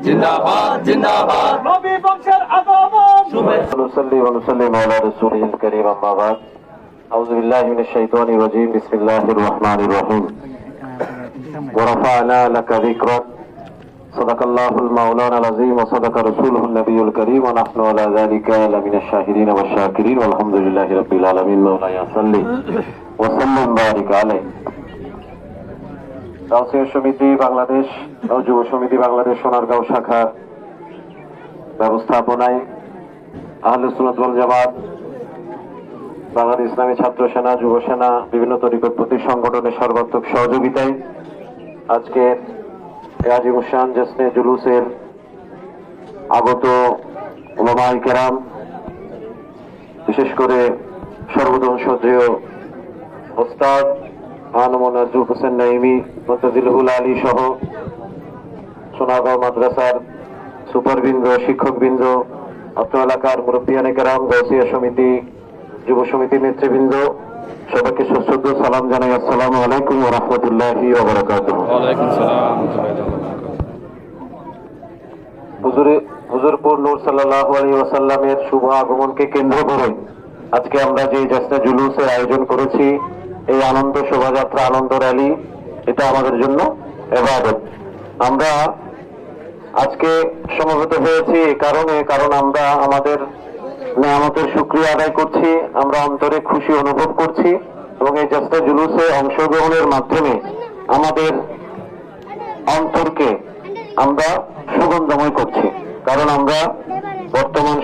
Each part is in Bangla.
जिंदाबाद जिंदाबाद नबी बंशर आगमन नुसल्ली व नुसल्लिम अला रसूलिल करीम अम्मा बाद अऊज़ु बिल्लाहि मिनश शैतानिर रजीम बिस्मिल्लाहिर रहमानिर रहीम व रफ़अना लका ज़िक्रक सदक़ल्लाहुल मौलानाल अज़ीम व सदक़ रसूलुहुन नबियुल करीम व नहनु अला ज़ालिका लमिनश शाहिदीन व शाकिरीन वल्हम्दुलिल्लाहि रब्बिल आलमीन मौलाया सल्ली व सल्लिम बारिक अलैहि। গাউসিয়া সমিতি বাংলাদেশ ও যুব সমিতি বাংলাদেশ সোনারগাঁও শাখার ব্যবস্থাপনায় আহলে সুন্নাত ওয়াল জামাত, বাংলাদেশ ইসলামী ছাত্র সেনা, যুব সেনা, বিভিন্ন তরিকতপন্থী সংগঠনের সর্বাত্মক সহযোগিতায় আজকে আজিমুশ শান জশ্নে জুলুসের আগত উলামায়ে কেরাম, বিশেষ করে সর্বজন শ্রদ্ধেয় ওস্তাদ নাজরুল হোসেন নাইমি মুতাজিলুল আলী সহ সোনারগাঁও মাদ্রাসার সুপারবৃন্দ, শিক্ষকবৃন্দ, অত্র এলাকার মুরব্বিয়ানে কেরাম, গাউসিয়া সমিতি, যুব সমিতির নেতৃবৃন্দ, সবাইকে সশ্রদ্ধ সালাম জানাই। আসসালামু আলাইকুম ওয়া রাহমাতুল্লাহি ওয়া বারাকাতুহু। হুজুরপুর নূর সাল্লাল্লাহু আলাইহি ওয়াসাল্লামের শুভ আগমনকে কেন্দ্র করে আজকে আমরা যে জশ্নে জুলুসের আয়োজন করেছি, এই আনন্দ শোভাযাত্রা, আনন্দ র্যালি, এটা আমাদের জন্য ইবাদত। আমরা আজকে সমবেত হয়েছি এই কারণ আমরা আমাদের নিয়ামতের শুকরিয়া আদায় করছি, আমরা অন্তরে খুশি অনুভব করছি এবং এই জশ্নে জুলুসে অংশগ্রহণের মাধ্যমে আমাদের অন্তরকে আমরা সুগন্ধময় করছি। কারণ আমরা বর্তমান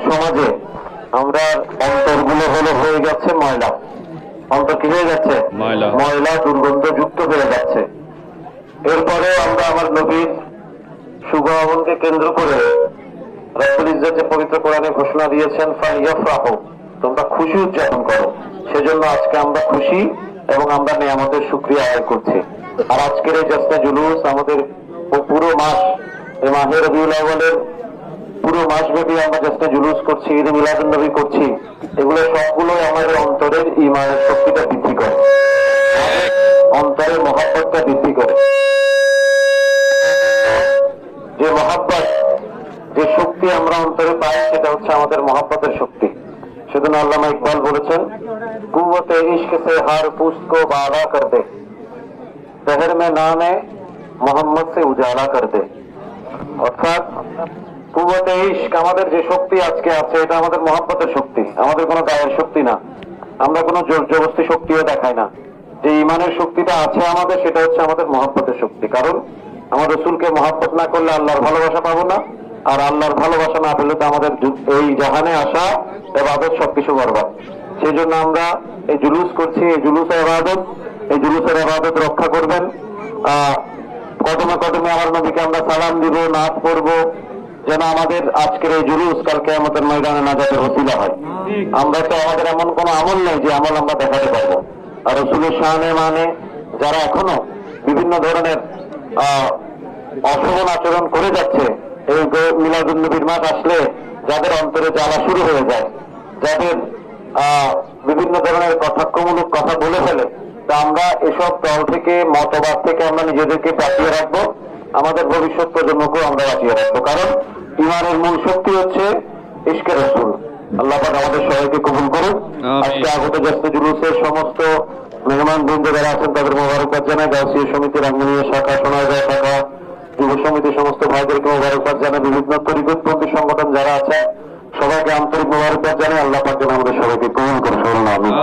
সমাজে আমরা অন্তরগুলো হয়ে যাচ্ছে ময়লা, অন্তর কি হয়ে যাচ্ছে ময়লা, দুর্গন্ধযুক্ত হয়ে যাচ্ছে। এরপরে আমরা আমার নবীর শুভ আগমনকে কেন্দ্র করে রব্বুল ইজ্জত যে পবিত্র কোরআনে ঘোষণা দিয়েছেন, ফালিয়াফরাহু, তোমরা খুশি উদযাপন করো। সেজন্য আজকে আমরা খুশি এবং আমরা নিয়ামতের শুকরিয়া আদায় করছি। আর আজকের এই জশ্নে জুলুস আমাদের পুরো মাস, এই মাহে রবিউল আউয়ালের পুরো মাসব্যাপী আমরা জশ্নে জুলুস করছি, ঈদ মিলাদুন নবী করছি, এগুলো সবগুলোই আমাদের অন্তরের ঈমানের শক্তিটা বৃদ্ধি করে, অন্তরের মহব্বতটা বৃদ্ধি করে। যে মহব্বত, যে শক্তি আমরা অন্তরে পাই, সেটা হচ্ছে আমাদের মহব্বতের শক্তি। সেজন্য আল্লামা ইকবাল বলেছেন, কুওয়াতে ইশক সে হার পুস্ত কো বালা কর দে, শহর মে নামে মোহাম্মদ সে উজালা কর দে। অর্থাৎ কুওয়াতে ইশক, আমাদের যে শক্তি আজকে আছে, এটা আমাদের মহব্বতের শক্তি, আমাদের কোনো গায়ের শক্তি না, আমরা কোনো জোর জবরদস্তি শক্তিও দেখাই না। যে ইমানের শক্তিটা আছে আমাদের, সেটা হচ্ছে আমাদের মহব্বতের শক্তি। কারণ আমার রাসূলকে মহব্বত না করলে আল্লাহর ভালোবাসা পাবো না, আর আল্লাহর ভালোবাসা না পেলে তো আমাদের এই জাহানে আসা ইবাদত সবকিছু বরবাদ। সেই জন্য আমরা এই জুলুস করছি, এই জুলুসের ইবাদত, এই জুলুসের ইবাদত রক্ষা করবেন। কদমে কদমে আমার নবীকে আমরা সালাম দিব, নাত পড়ব, যেন আমাদের আজকের এই জুলুস কাল কিয়ামতের ময়দানে নাজাতের ওসিলা হয়। আমরা তো আমাদের এমন কোনো আমল নেই যে আমল আমরা দেখাতে পারবো। আর রাসূলের শানে মানে যারা এখনো বিভিন্ন ধরনের অশোভন আচরণ করে যাচ্ছে, এই মিলাদুন নবীর মাস আসলে যাদের অন্তরে জ্বালা শুরু হয়ে যায়, যাদের বিভিন্ন ধরনের কটাক্ষমূলক কথা বলে ফেলে, তা আমরা এসব দল থেকে, মতবাদ থেকে আমরা নিজেদেরকে বাঁচিয়ে রাখবো, আমাদের ভবিষ্যৎ প্রজন্মকেও আমরা বাঁচিয়ে রাখবো। কারণ ইমানের মূল শক্তি হচ্ছে ইশকে রাসূল। আল্লাহ পাক আমাদের সবাইকে কবুল করুন। আজকে আগত জশ্নে জুলুসের সমস্ত মেহমান বৃন্দ যারা আছেন তাদের মোবারকবাদ জানাই। গাউসিয়া সমিতি, রাঙ্গুনিয়া শাখা, সোনারগাঁও শাখা, যুব সমিতির সমস্ত ভাইদেরকে মোবারকবাদ জানাই। বিভিন্ন তরিকতপন্থী সংগঠন যারা আছে সবাইকে আন্তরিক মোবারকবাদ জানাই। আল্লাহ পাক যেন আমাদের সবাইকে কবুল করে। আমিন।